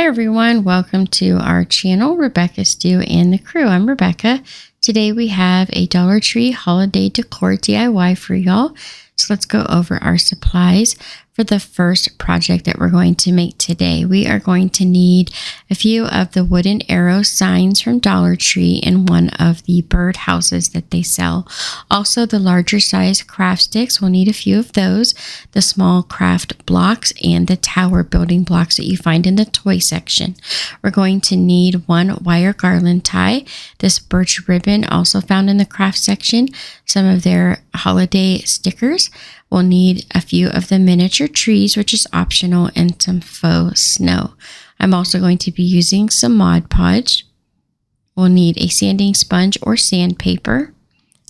Hi everyone, welcome to our channel, Rebecca Stu and the crew. I'm Rebecca. Today we have a Dollar Tree holiday decor DIY for y'all. So let's go over our supplies for the first project that we're going to make today. We are going to need a few of the wooden arrow signs from Dollar Tree and one of the bird houses that they sell. Also, the larger size craft sticks, we'll need a few of those, the small craft blocks, and the tower building blocks that you find in the toy section. We're going to need one wire garland tie, this birch ribbon also found in the craft section, some of their holiday stickers. We'll need a few of the miniature trees, which is optional, and some faux snow. I'm also going to be using some Mod Podge. We'll need a sanding sponge or sandpaper,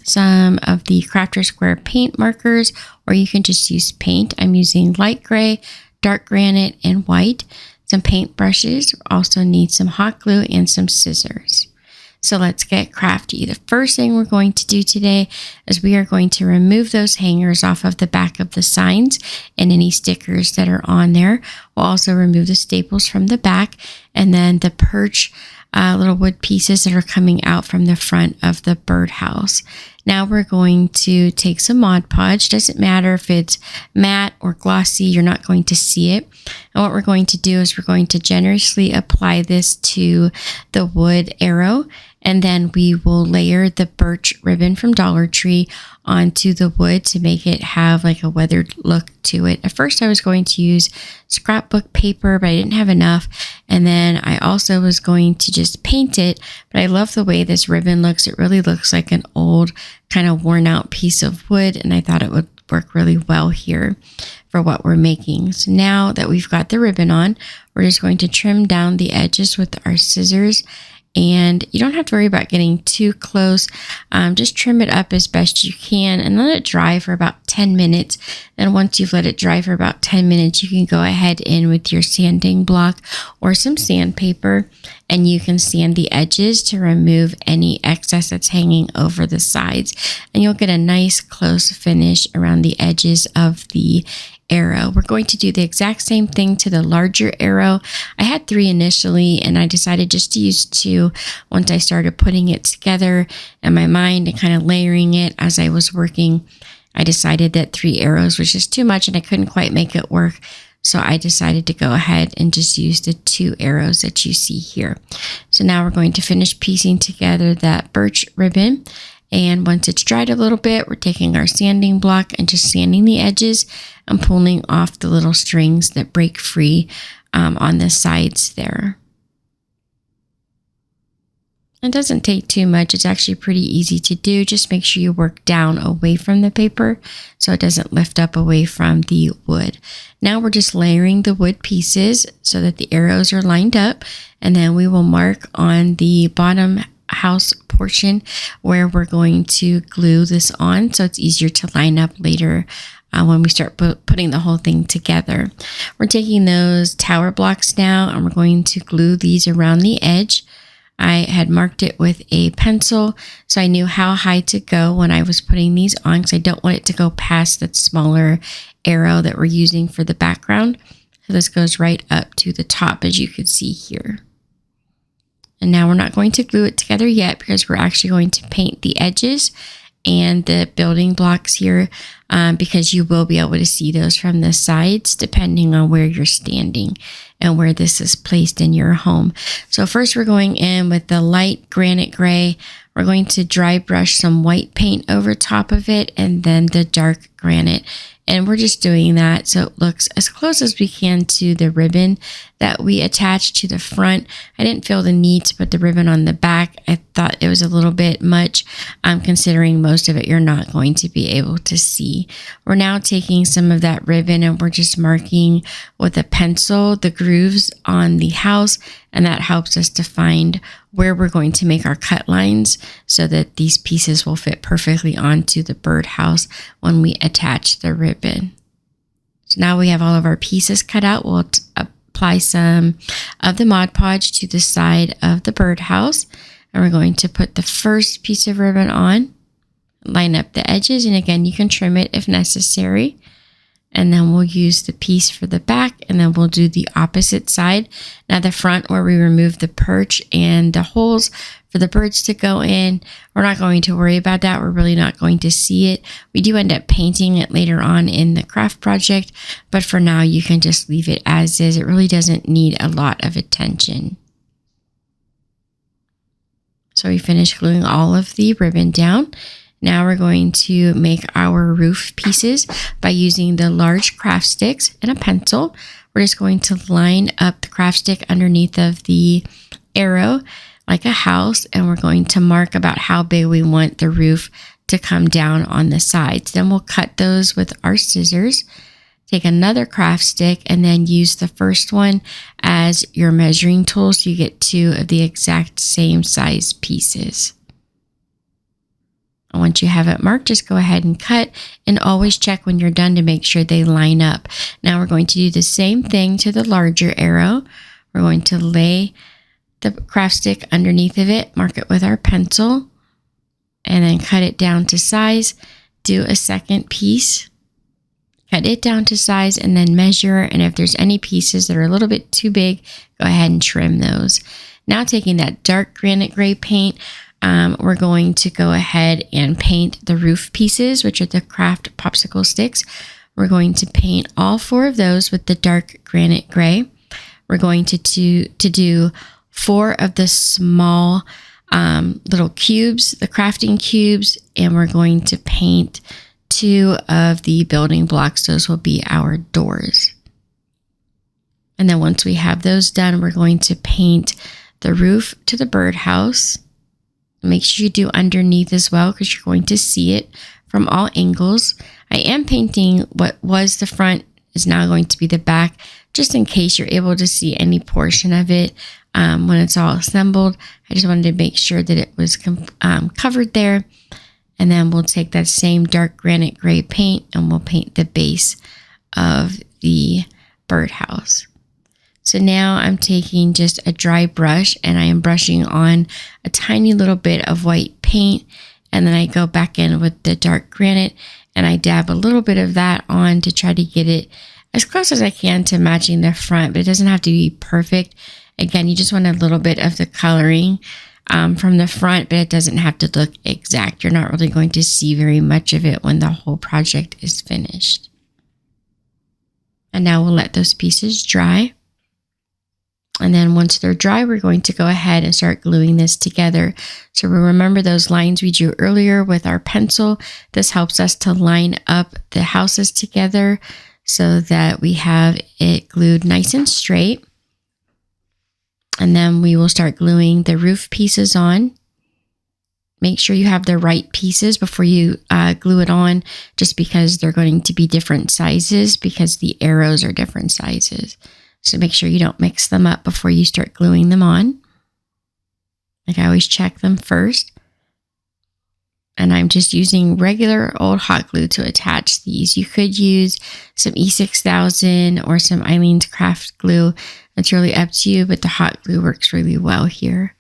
some of the Crafter Square paint markers, or you can just use paint. I'm using light gray, dark granite, and white. Some paint brushes. Also need some hot glue and some scissors. So let's get crafty. The first thing we're going to do today is we are going to remove those hangers off of the back of the signs and any stickers that are on there. We'll also remove the staples from the back and then the perch little wood pieces that are coming out from the front of the birdhouse. Now we're going to take some Mod Podge. Doesn't matter if it's matte or glossy, you're not going to see it. And what we're going to do is we're going to generously apply this to the wood arrow, and then we will layer the birch ribbon from Dollar Tree onto the wood to make it have like a weathered look to it. At first I was going to use scrapbook paper, but I didn't have enough. And then I also was going to just paint it, but I love the way this ribbon looks. It really looks like an old kind of worn out piece of wood, and I thought it would work really well here for what we're making. So now that we've got the ribbon on, we're just going to trim down the edges with our scissors. And you don't have to worry about getting too close. Just trim it up as best you can and let it dry for about 10 minutes. Then once you've let it dry for about 10 minutes, you can go ahead in with your sanding block or some sandpaper, and you can sand the edges to remove any excess that's hanging over the sides. And you'll get a nice close finish around the edges of the arrow. We're going to do the exact same thing to the larger arrow. I had 3 initially, and I decided just to use 2 once I started putting it together in my mind and kind of layering it as I was working. I decided that 3 arrows was just too much and I couldn't quite make it work. So I decided to go ahead and just use the 2 arrows that you see here. So now we're going to finish piecing together that birch ribbon. And once it's dried a little bit, we're taking our sanding block and just sanding the edges and pulling off the little strings that break free on the sides there. It doesn't take too much. It's actually pretty easy to do. Just make sure you work down away from the paper so it doesn't lift up away from the wood. Now we're just layering the wood pieces so that the arrows are lined up, and then we will mark on the bottom house portion where we're going to glue this on so it's easier to line up later when we start putting the whole thing together. We're taking those tower blocks now and we're going to glue these around the edge. I had marked it with a pencil so I knew how high to go when I was putting these on, because I don't want it to go past that smaller arrow that we're using for the background. So this goes right up to the top, as you can see here. And now we're not going to glue it together yet because we're actually going to paint the edges and the building blocks here because you will be able to see those from the sides depending on where you're standing and where this is placed in your home. So first we're going in with the light granite gray. We're going to dry brush some white paint over top of it and then the dark granite. And we're just doing that so it looks as close as we can to the ribbon that we attached to the front. I didn't feel the need to put the ribbon on the back. I thought it was a little bit much, considering most of it you're not going to be able to see. We're now taking some of that ribbon and we're just marking with a pencil the grooves on the house, and that helps us to find where we're going to make our cut lines so that these pieces will fit perfectly onto the birdhouse when we attach the ribbon. So now we have all of our pieces cut out. We'll apply some of the Mod Podge to the side of the birdhouse, and we're going to put the first piece of ribbon on, line up the edges, and again you can trim it if necessary. and then we'll use the piece for the back, and then we'll do the opposite side. Now the front, where we remove the perch and the holes for the birds to go in, we're not going to worry about that. We're really not going to see it. We do end up painting it later on in the craft project, but for now you can just leave it as is. It really doesn't need a lot of attention. So we finished gluing all of the ribbon down. Now we're going to make our roof pieces by using the large craft sticks and a pencil. We're just going to line up the craft stick underneath of the arrow like a house, and we're going to mark about how big we want the roof to come down on the sides. Then we'll cut those with our scissors. Take another craft stick and then use the first one as your measuring tool so you get two of the exact same size pieces. And once you have it marked, just go ahead and cut, and always check when you're done to make sure they line up. Now we're going to do the same thing to the larger arrow. We're going to lay the craft stick underneath of it, mark it with our pencil, and then cut it down to size. Do a second piece. Cut it down to size and then measure, and if there's any pieces that are a little bit too big, go ahead and trim those. Now taking that dark granite gray paint, we're going to go ahead and paint the roof pieces, which are the craft popsicle sticks. We're going to paint all 4 of those with the dark granite gray. We're going to do 4 of the small little cubes, the crafting cubes, and we're going to paint 2 of the building blocks. Those will be our doors. And then once we have those done, we're going to paint the roof to the birdhouse. Make sure you do underneath as well, because you're going to see it from all angles. I am painting what was the front is now going to be the back, just in case you're able to see any portion of it when it's all assembled. I just wanted to make sure that it was covered there. And then we'll take that same dark granite gray paint and we'll paint the base of the birdhouse. So now I'm taking just a dry brush and I am brushing on a tiny little bit of white paint, and then I go back in with the dark granite and I dab a little bit of that on to try to get it as close as I can to matching the front, but it doesn't have to be perfect. Again, you just want a little bit of the coloring from the front, but it doesn't have to look exact. You're not really going to see very much of it when the whole project is finished. And now we'll let those pieces dry. And then once they're dry, we're going to go ahead and start gluing this together. So we'll remember those lines we drew earlier with our pencil. This helps us to line up the houses together so that we have it glued nice and straight. And then we will start gluing the roof pieces on. Make sure you have the right pieces before you glue it on, just because they're going to be different sizes because the arrows are different sizes. So make sure you don't mix them up before you start gluing them on. Like, I always check them first. And I'm just using regular old hot glue to attach these. You could use some E6000 or some Eileen's Craft glue. It's really up to you, but the hot glue works really well here.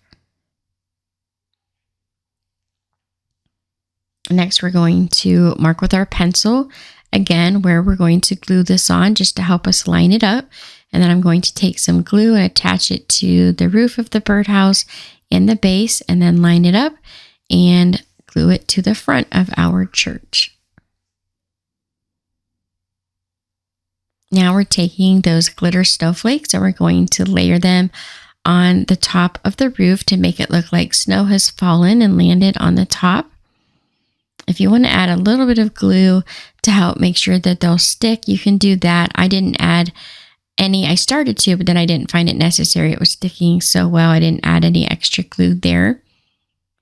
Next, we're going to mark with our pencil, again, where we're going to glue this on just to help us line it up. And then I'm going to take some glue and attach it to the roof of the birdhouse and the base, and then line it up and glue it to the front of our church. Now we're taking those glitter snowflakes and we're going to layer them on the top of the roof to make it look like snow has fallen and landed on the top. If you want to add a little bit of glue to help make sure that they'll stick, you can do that. I didn't add any. I started to, but then I didn't find it necessary. It was sticking so well, I didn't add any extra glue there.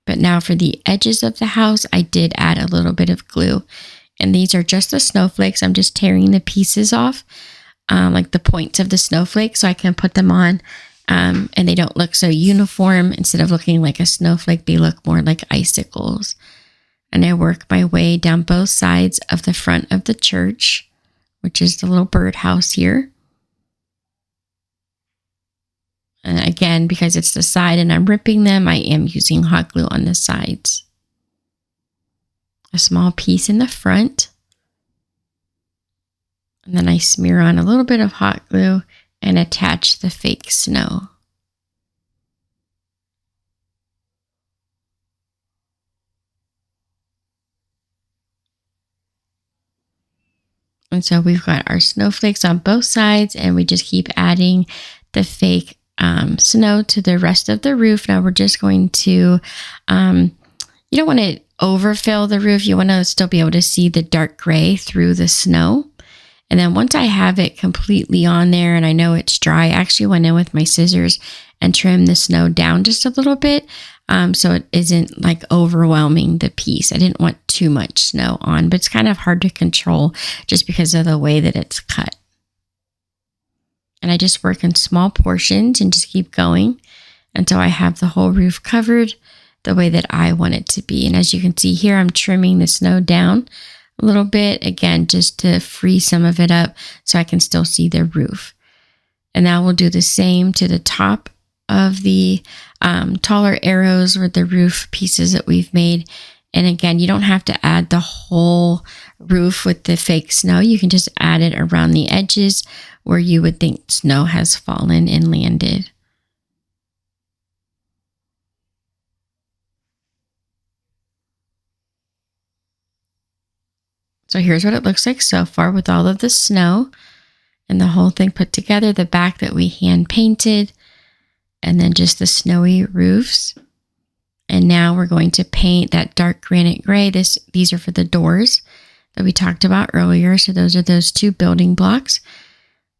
But now for the edges of the house, I did add a little bit of glue. And these are just the snowflakes. I'm just tearing the pieces off, like the points of the snowflake, so I can put them on and they don't look so uniform. Instead of looking like a snowflake, they look more like icicles. And I work my way down both sides of the front of the church, which is the little birdhouse here. And again, because it's the side and I'm ripping them, I am using hot glue on the sides. A small piece in the front. And then I smear on a little bit of hot glue and attach the fake snow. And so we've got our snowflakes on both sides, and we just keep adding the fake snow to the rest of the roof. Now we're just going to, you don't want to overfill the roof. You want to still be able to see the dark gray through the snow. And then once I have it completely on there and I know it's dry, I actually went in with my scissors and trimmed the snow down just a little bit, so it isn't like overwhelming the piece. I didn't want too much snow on, but it's kind of hard to control just because of the way that it's cut. And I just work in small portions and just keep going until I have the whole roof covered the way that I want it to be. And as you can see here, I'm trimming the snow down a little bit, again, just to free some of it up so I can still see the roof. And now we'll do the same to the top of the taller arrows or the roof pieces that we've made. And again, you don't have to add the whole roof with the fake snow. You can just add it around the edges where you would think snow has fallen and landed. So here's what it looks like so far with all of the snow and the whole thing put together, the back that we hand painted, and then just the snowy roofs. And now we're going to paint that dark granite gray. These are for the doors that we talked about earlier. So those are those two building blocks.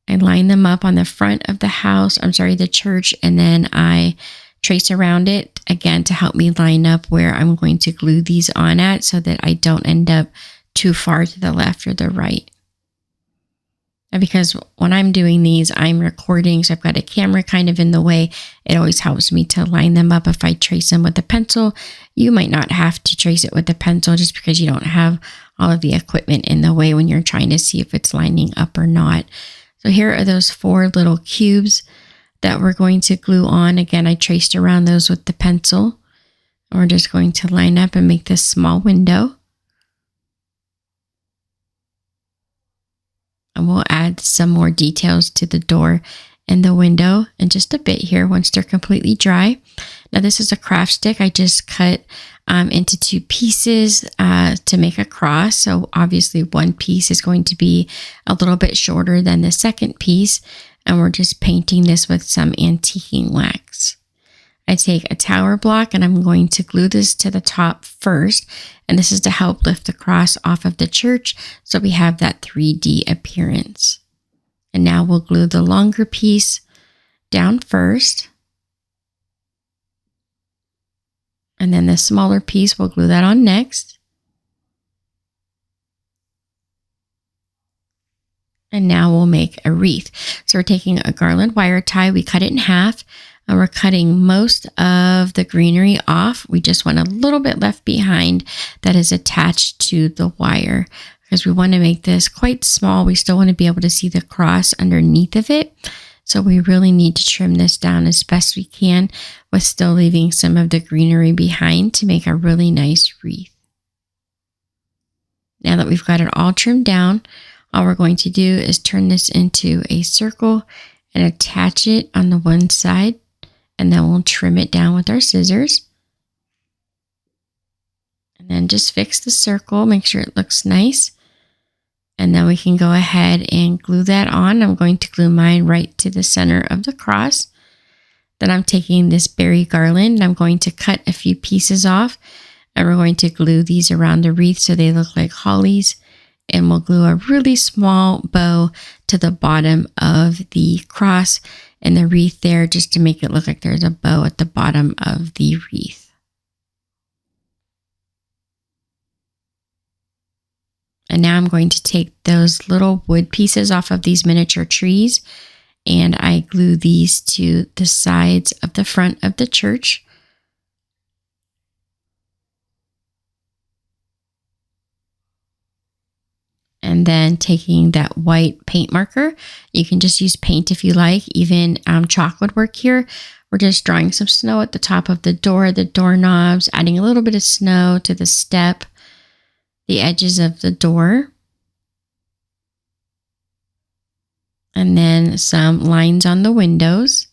I line them up on the front of the house, the church, and then I trace around it again to help me line up where I'm going to glue these on at so that I don't end up too far to the left or the right. And because when I'm doing these, I'm recording, so I've got a camera kind of in the way. It always helps me to line them up. If I trace them with a pencil, you might not have to trace it with a pencil just because you don't have all of the equipment in the way when you're trying to see if it's lining up or not. So here are those 4 little cubes that we're going to glue on. Again, I traced around those with the pencil. And we're just going to line up and make this small window. And we'll add some more details to the door and the window in just a bit here once they're completely dry. Now this is a craft stick. I just cut into 2 pieces to make a cross. So obviously one piece is going to be a little bit shorter than the second piece. And we're just painting this with some antiquing wax. I take a tower block and I'm going to glue this to the top first. And this is to help lift the cross off of the church so we have that 3D appearance. And now we'll glue the longer piece down first. And then the smaller piece, we'll glue that on next. And now we'll make a wreath. So we're taking a garland wire tie, we cut it in half. And we're cutting most of the greenery off. We just want a little bit left behind that is attached to the wire because we want to make this quite small. We still want to be able to see the cross underneath of it. So we really need to trim this down as best we can with still leaving some of the greenery behind to make a really nice wreath. Now that we've got it all trimmed down, all we're going to do is turn this into a circle and attach it on the one side. And then we'll trim it down with our scissors. And then just fix the circle, make sure it looks nice. And then we can go ahead and glue that on. I'm going to glue mine right to the center of the cross. Then I'm taking this berry garland and I'm going to cut a few pieces off. And we're going to glue these around the wreath so they look like hollies. And we'll glue a really small bow to the bottom of the cross and the wreath there just to make it look like there's a bow at the bottom of the wreath. And now I'm going to take those little wood pieces off of these miniature trees and I glue these to the sides of the front of the church. And then taking that white paint marker, you can just use paint if you like, even chalk would work here. We're just drawing some snow at the top of the door, the doorknobs, adding a little bit of snow to the step, the edges of the door. and then some lines on the windows.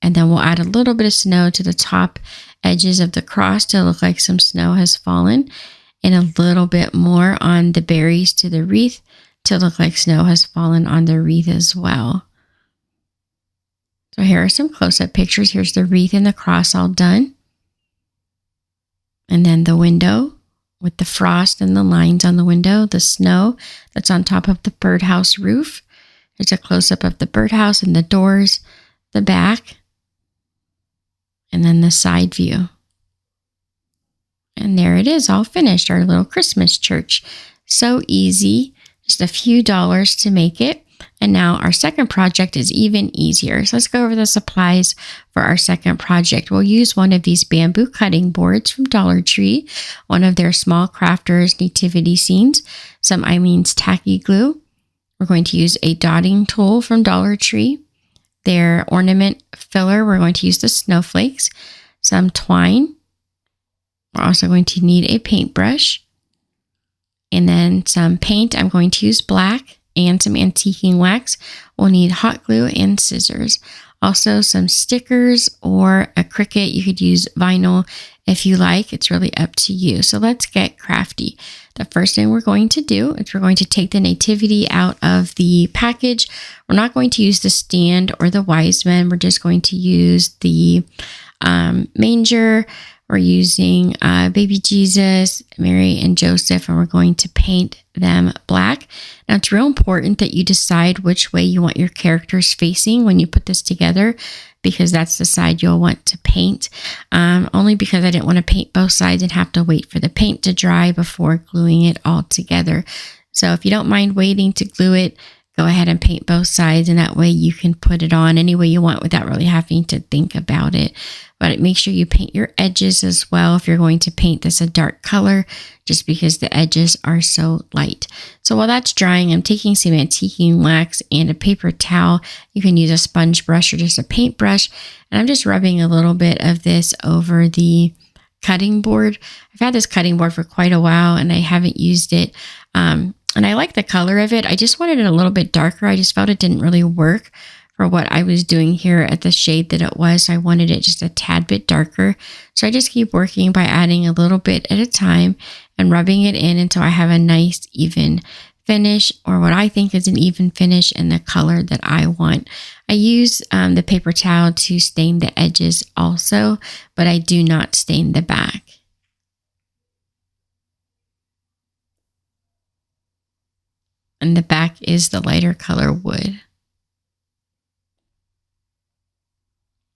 And then we'll add a little bit of snow to the top edges of the cross to look like some snow has fallen, and a little bit more on the berries to the wreath to look like snow has fallen on the wreath as well. So here are some close-up pictures. Here's the wreath and the cross all done. And then the window with the frost and the lines on the window, the snow that's on top of the birdhouse roof. Here's a close-up of the birdhouse and the doors, the back, and then the side view. And there it is, all finished, our little Christmas church. So easy, just a few dollars to make it. And now our second project is even easier. So let's go over the supplies for our second project. We'll use one of these bamboo cutting boards from Dollar Tree, one of their small crafters nativity scenes, some Eileen's tacky glue. We're going to use a dotting tool from Dollar Tree, their ornament filler. We're going to use the snowflakes, some twine. We're also going to need a paintbrush, and then some paint. I'm going to use black and some antiquing wax. We'll need hot glue and scissors. Also some stickers or a Cricut. You could use vinyl if you like. It's really up to you. So let's get crafty. The first thing we're going to do is we're going to take the nativity out of the package. We're not going to use the stand or the wise men. We're just going to use the manger. We're using baby Jesus, Mary, and Joseph, and we're going to paint them black. Now, it's real important that you decide which way you want your characters facing when you put this together, because that's the side you'll want to paint. Only because I didn't want to paint both sides and have to wait for the paint to dry before gluing it all together. So if you don't mind waiting to glue it, go ahead and paint both sides, and that way you can put it on any way you want without really having to think about it. But make sure you paint your edges as well if you're going to paint this a dark color, just because the edges are so light. So while that's drying, I'm taking some antiquing wax and a paper towel. You can use a sponge brush or just a paintbrush, and I'm just rubbing a little bit of this over the cutting board. I've had this cutting board for quite a while and I haven't used it. And I like the color of it. I just wanted it a little bit darker. I just felt it didn't really work for what I was doing here at the shade that it was. I wanted it just a tad bit darker. So I just keep working by adding a little bit at a time and rubbing it in until I have a nice even finish, or what I think is an even finish in the color that I want. I use the paper towel to stain the edges also, but I do not stain the back. And the back is the lighter color wood.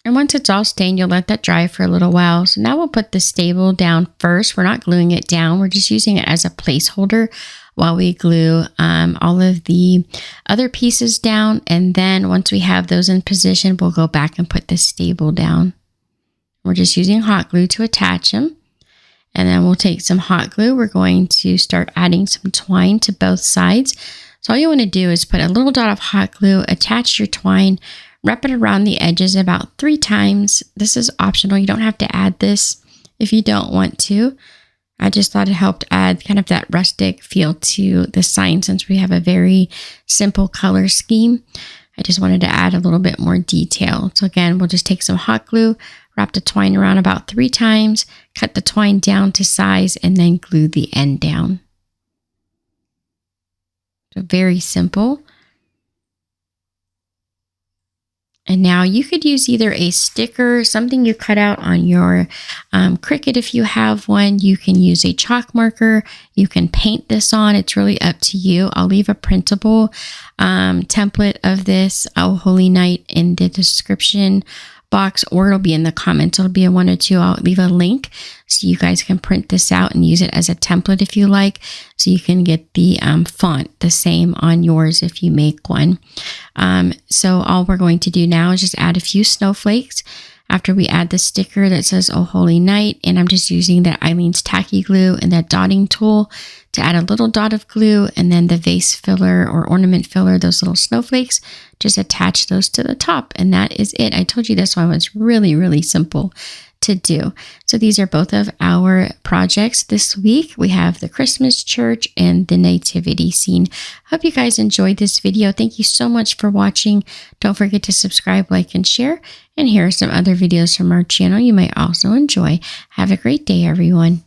And once it's all stained, you'll let that dry for a little while. So now we'll put the stable down first. We're not gluing it down. We're just using it as a placeholder while we glue all of the other pieces down. And then once we have those in position, we'll go back and put the stable down. We're just using hot glue to attach them. And then we'll take some hot glue. We're going to start adding some twine to both sides. So all you want to do is put a little dot of hot glue, attach your twine, wrap it around the edges about 3 times. This is optional. You don't have to add this if you don't want to. I just thought it helped add kind of that rustic feel to the sign since we have a very simple color scheme. I just wanted to add a little bit more detail. So again, we'll just take some hot glue, wrap the twine around about 3 times, cut the twine down to size, and then glue the end down. So very simple. And now you could use either a sticker, something you cut out on your Cricut if you have one. You can use a chalk marker. You can paint this on. It's really up to you. I'll leave a printable template of this, Oh Holy Night, in the description box, or it'll be in the comments. It'll be in one or two. I'll leave a link so you guys can print this out and use it as a template if you like, so you can get the font the same on yours if you make one. So all we're going to do now is just add a few snowflakes after we add the sticker that says Oh Holy Night, and I'm just using that Eileen's tacky glue and that dotting tool to add a little dot of glue, and then the vase filler or ornament filler, those little snowflakes, just attach those to the top, and that is it. I told you this one was really, really simple to do. So these are both of our projects this week. We have the Christmas church and the nativity scene. Hope you guys enjoyed this video. Thank you so much for watching. Don't forget to subscribe, like, and share. And here are some other videos from our channel you might also enjoy. Have a great day, everyone.